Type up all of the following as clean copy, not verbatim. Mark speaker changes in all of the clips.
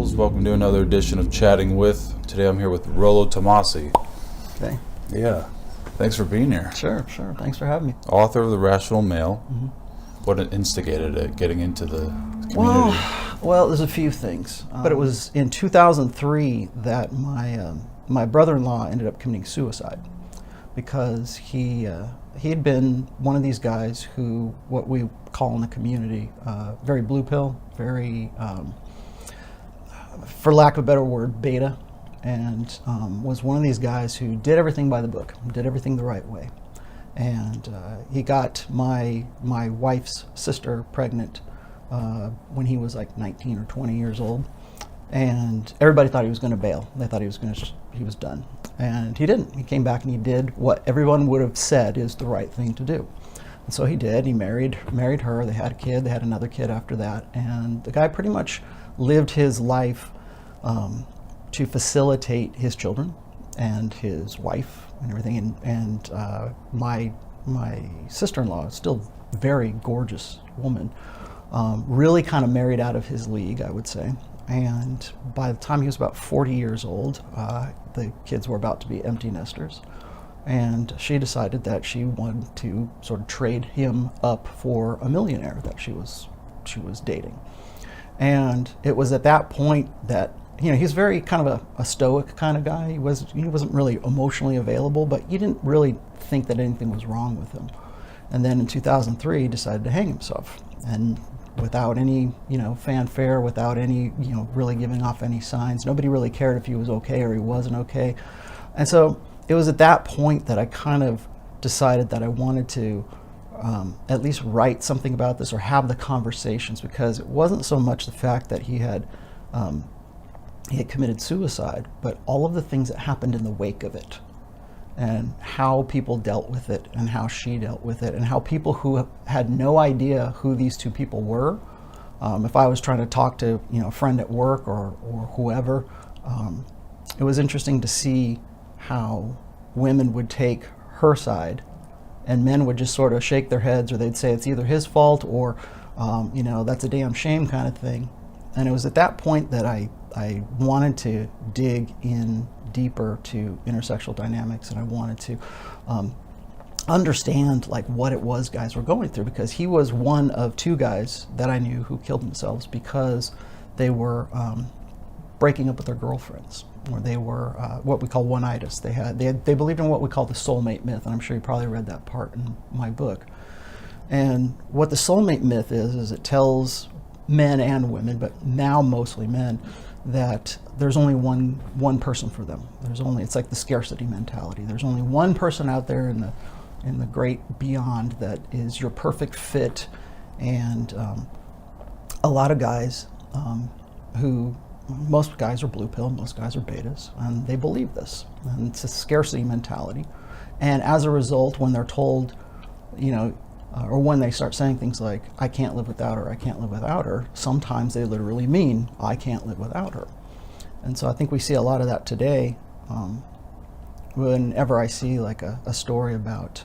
Speaker 1: Tales. Welcome to another edition of Chatting With. Today I'm here with Rollo Tomassi.
Speaker 2: Okay.
Speaker 1: Yeah. Thanks for being here.
Speaker 2: Sure. Thanks for having me.
Speaker 1: Author of The Rational Male.
Speaker 2: Mm-hmm.
Speaker 1: What instigated it, getting into the community?
Speaker 2: Well, there's a few things. But it was in 2003 that my brother-in-law ended up committing suicide because he had been one of these guys who, what we call in the community, very blue pill, very, for lack of a better word, beta, and was one of these guys who did everything by the book, did everything the right way. And he got my wife's sister pregnant when he was like 19 or 20 years old, and everybody thought he was going to bail. They thought he was done, and he didn't. He came back and he did what everyone would have said is the right thing to do. And so he did. He married her. They had a kid. They had another kid after that, and the guy pretty much lived his life to facilitate his children and his wife and everything. And my sister-in-law, still very gorgeous woman, really kind of married out of his league, I would say. And by the time he was about 40 years old, the kids were about to be empty nesters. And she decided that she wanted to sort of trade him up for a millionaire that she was dating. And it was at that point that, you know, he's very kind of a stoic kind of guy. He wasn't really emotionally available, but you didn't really think that anything was wrong with him. And then in 2003, he decided to hang himself, and without any, fanfare, without any, really giving off any signs. Nobody really cared if he was okay or he wasn't okay. And so it was at that point that I kind of decided that I wanted to at least write something about this or have the conversations, because it wasn't so much the fact that he had committed suicide, but all of the things that happened in the wake of it, and how people dealt with it, and how she dealt with it, and how people who had no idea who these two people were, if I was trying to talk to a friend at work or whoever, it was interesting to see how women would take her side, and men would just sort of shake their heads, or they'd say it's either his fault or that's a damn shame kind of thing. And it was at that point that I wanted to dig in deeper to intersexual dynamics, and I wanted to understand like what it was guys were going through, because he was one of two guys that I knew who killed themselves because they were breaking up with their girlfriends, or they were what we call one-itis. They believed in what we call the soulmate myth, and I'm sure you probably read that part in my book. And what the soulmate myth is it tells men and women, but now mostly men, that there's only one person for them. It's like the scarcity mentality. There's only one person out there in the great beyond that is your perfect fit. And a lot of guys most guys are blue pill, most guys are betas, and they believe this. And it's a scarcity mentality. And as a result, when they're told, or when they start saying things like, I can't live without her, I can't live without her, sometimes they literally mean, I can't live without her. And so I think we see a lot of that today. Whenever I see like a story about,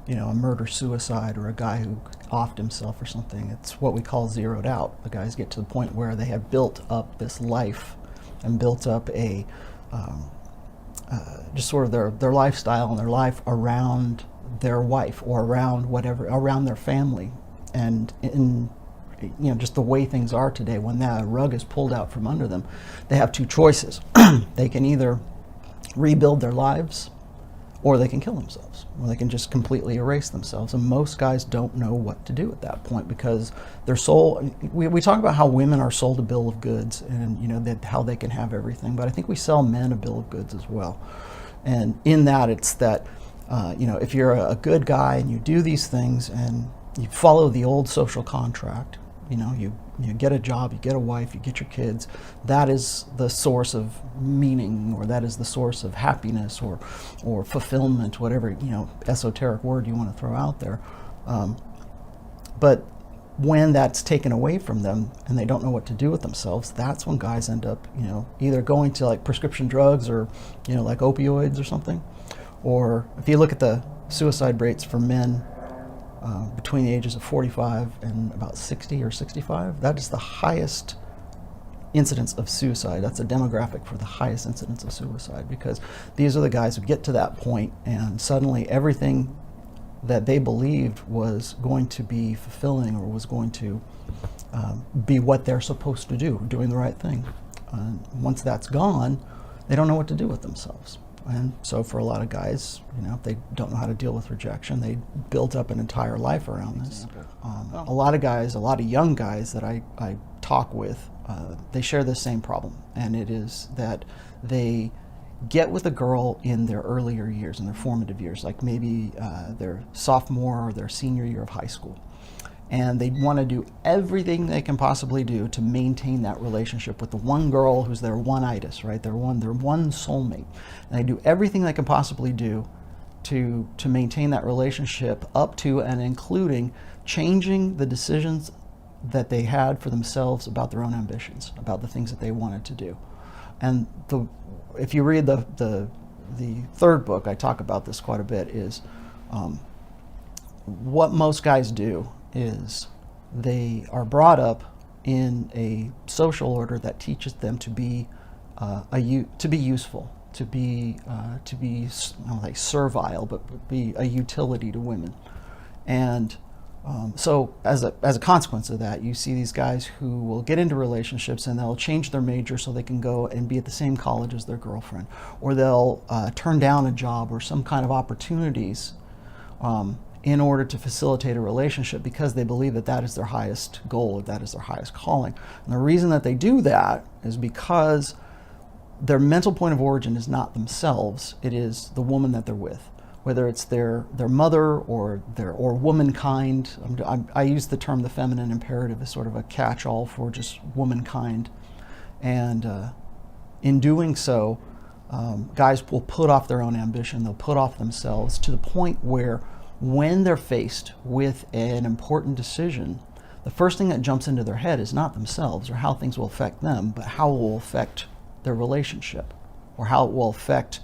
Speaker 2: a murder-suicide, or a guy who offed himself or something, it's what we call zeroed out. The guys get to the point where they have built up this life and built up a, just sort of their lifestyle and their life around their wife, or around their family. And in just the way things are today, when that rug is pulled out from under them, they have two choices. They can either rebuild their lives, or they can kill themselves, or they can just completely erase themselves. And most guys don't know what to do at that point, because their soul, we talk about how women are sold a bill of goods, and how they can have everything, but I think we sell men a bill of goods as well. And in that, it's that if you're a good guy and you do these things and you follow the old social contract, you get a job, you get a wife, you get your kids, that is the source of meaning, or that is the source of happiness or fulfillment, whatever, esoteric word you want to throw out there. But when that's taken away from them and they don't know what to do with themselves, that's when guys end up, either going to like prescription drugs, or, like opioids or something. Or if you look at the suicide rates for men between the ages of 45 and about 60 or 65, that is the highest incidence of suicide. That's a demographic for the highest incidence of suicide, because these are the guys who get to that point and suddenly everything that they believed was going to be fulfilling or was going to be what they're supposed to do, doing the right thing. Once that's gone, they don't know what to do with themselves. And so for a lot of guys, if they don't know how to deal with rejection, they built up an entire life around this. A lot of guys, a lot of young guys that I talk with, they share the same problem. And it is that they get with a girl in their earlier years, in their formative years, like maybe their sophomore or their senior year of high school. And they want to do everything they can possibly do to maintain that relationship with the one girl who's their one-itis, right? Their one soulmate. And they do everything they can possibly do to maintain that relationship, up to and including changing the decisions that they had for themselves about their own ambitions, about the things that they wanted to do. And if you read the third book, I talk about this quite a bit, is what most guys do is they are brought up in a social order that teaches them to be useful, to be I don't like servile, but be a utility to women. And so as a consequence of that, you see these guys who will get into relationships and they'll change their major so they can go and be at the same college as their girlfriend, or they'll turn down a job or some kind of opportunities in order to facilitate a relationship, because they believe that that is their highest goal, or that is their highest calling. And the reason that they do that is because their mental point of origin is not themselves, it is the woman that they're with. Whether it's their mother or womankind. I use the term the feminine imperative as sort of a catch-all for just womankind. And in doing so, guys will put off their own ambition, they'll put off themselves to the point where when they're faced with an important decision, the first thing that jumps into their head is not themselves or how things will affect them, but how it will affect their relationship, or how it will affect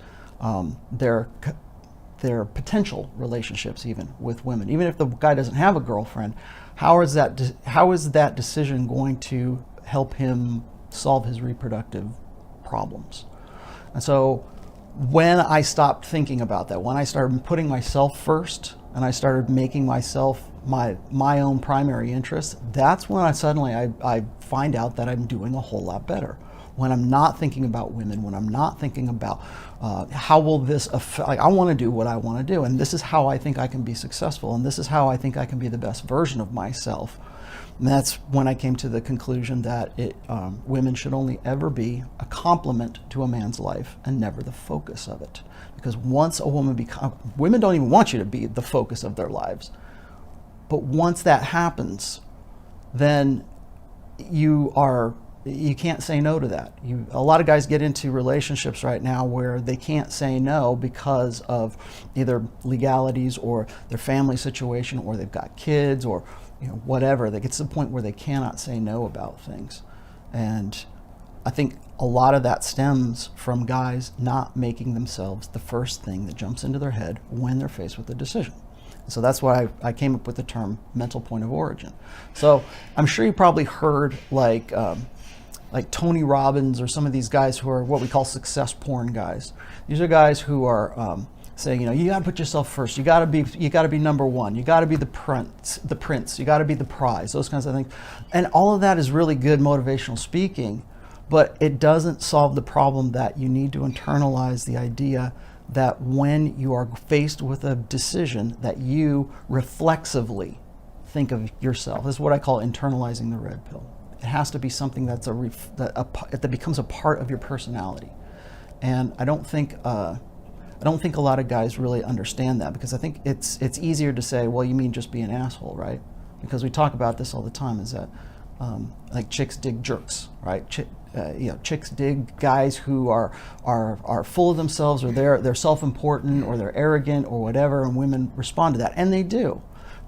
Speaker 2: their potential relationships even with women. Even if the guy doesn't have a girlfriend, how is that decision going to help him solve his reproductive problems? And so when I stopped thinking about that, when I started putting myself first and I started making myself my own primary interest, that's when I find out that I'm doing a whole lot better. When I'm not thinking about women, when I'm not thinking about how will this affect, I want to do what I want to do, and this is how I think I can be successful, and this is how I think I can be the best version of myself. And that's when I came to the conclusion that women should only ever be a complement to a man's life and never the focus of it. Because once a woman women don't even want you to be the focus of their lives. But once that happens, then you can't say no to that. A lot of guys get into relationships right now where they can't say no because of either legalities or their family situation, or they've got kids, or whatever. They get to the point where they cannot say no about things. And I think a lot of that stems from guys not making themselves the first thing that jumps into their head when they're faced with a decision. So that's why I came up with the term mental point of origin. So I'm sure you probably heard like Tony Robbins or some of these guys who are what we call success porn guys. These are guys who are saying, you got to put yourself first. You got to be number one. You got to be the prince. You got to be the prize. Those kinds of things. And all of that is really good motivational speaking, but it doesn't solve the problem that you need to internalize the idea that when you are faced with a decision, that you reflexively think of yourself. This is what I call internalizing the red pill. It has to be something that's that becomes a part of your personality. And I don't think a lot of guys really understand that, because I think it's easier to say, well, you mean just be an asshole, right? Because we talk about this all the time, is that like chicks dig jerks, right? Chicks dig guys who are full of themselves, or they're self-important, or they're arrogant, or whatever, and women respond to that, and they do.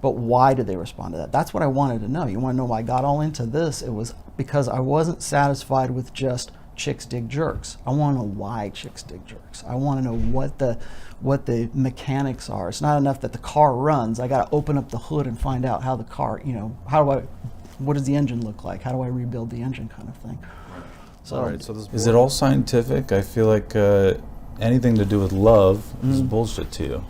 Speaker 2: But why do they respond to that? That's what I wanted to know. You want to know why I got all into this? It was because I wasn't satisfied with just chicks dig jerks. I want to know why chicks dig jerks. I want to know what the mechanics are. It's not enough that the car runs. I got to open up the hood and find out how the car, what does the engine look like? How do I rebuild the engine, kind of thing. So,
Speaker 1: all right, so is it all scientific? I feel like anything to do with love is bullshit to you.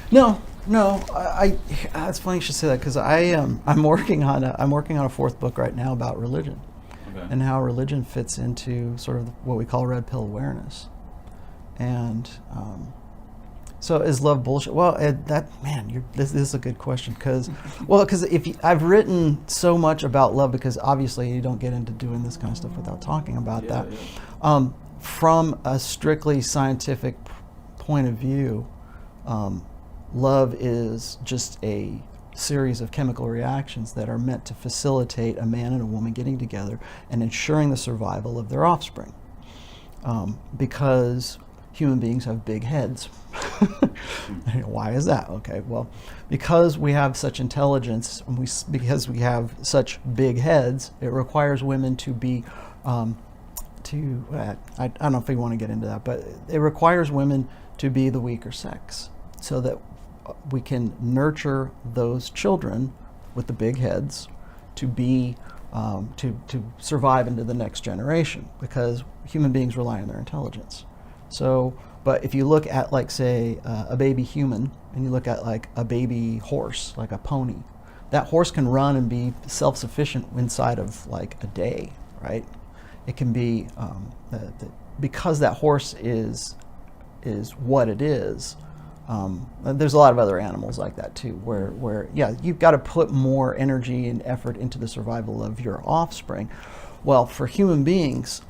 Speaker 2: No. It's funny you should say that, because I'm working on a fourth book right now about religion, and how religion fits into sort of what we call red pill awareness. And so is love bullshit? Well, this is a good question, because I've written so much about love, because obviously you don't get into doing this kind of stuff without talking about that. Yeah. From a strictly scientific point of view, love is just a series of chemical reactions that are meant to facilitate a man and a woman getting together and ensuring the survival of their offspring. Because human beings have big heads. Why is that? Okay, well, because we have such intelligence, and because we have such big heads, it requires women to be, I don't know if we want to get into that, but it requires women to be the weaker sex, so that we can nurture those children with the big heads to be to survive into the next generation, because human beings rely on their intelligence. So, but if you look at, like, say, a baby human, and you look at like a baby horse, like a pony, that horse can run and be self-sufficient inside of like a day, right? It can be because that horse is what it is. There's a lot of other animals like that too, where you've got to put more energy and effort into the survival of your offspring. Well, for human beings,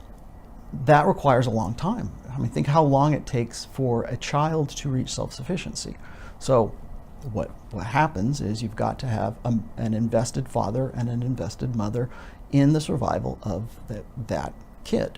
Speaker 2: that requires a long time. I mean, think how long it takes for a child to reach self-sufficiency. So what happens is you've got to have an invested father and an invested mother in the survival of that kid.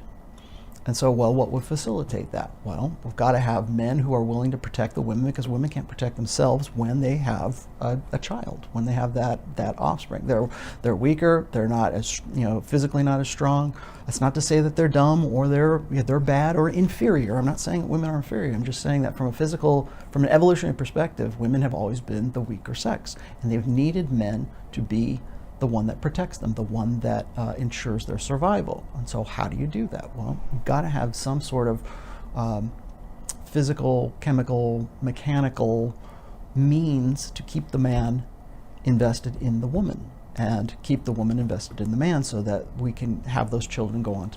Speaker 2: And so, well, what would facilitate that? Well, we've got to have men who are willing to protect the women, because women can't protect themselves when they have a child, when they have that offspring. They're weaker. They're not as, physically not as strong. That's not to say that they're dumb or they're bad or inferior. I'm not saying that women are inferior. I'm just saying that from an evolutionary perspective, women have always been the weaker sex, and they've needed men to be the one that protects them, the one that ensures their survival. And so how do you do that? Well, you've got to have some sort of physical, chemical, mechanical means to keep the man invested in the woman, and keep the woman invested in the man, so that we can have those children go on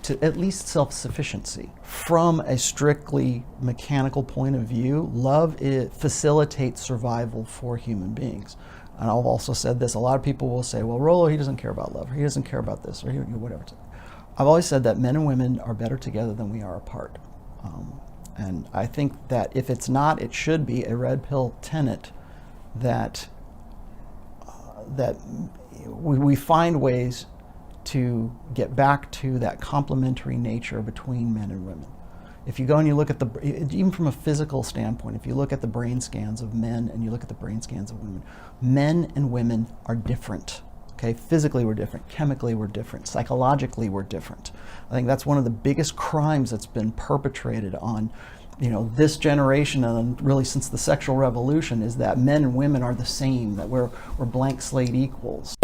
Speaker 2: to at least self-sufficiency. From a strictly mechanical point of view, love facilitates survival for human beings. And I've also said this, a lot of people will say, well, Rollo, he doesn't care about love, or he doesn't care about this, or whatever. I've always said that men and women are better together than we are apart. And I think that if it's not, it should be a red pill tenet that we find ways to get back to that complementary nature between men and women. If you go and you look at even from a physical standpoint, if you look at the brain scans of men and you look at the brain scans of women, men and women are different. Okay, physically we're different, chemically we're different, psychologically we're different. I think that's one of the biggest crimes that's been perpetrated on, this generation, and really since the sexual revolution, is that men and women are the same, that we're blank slate equals.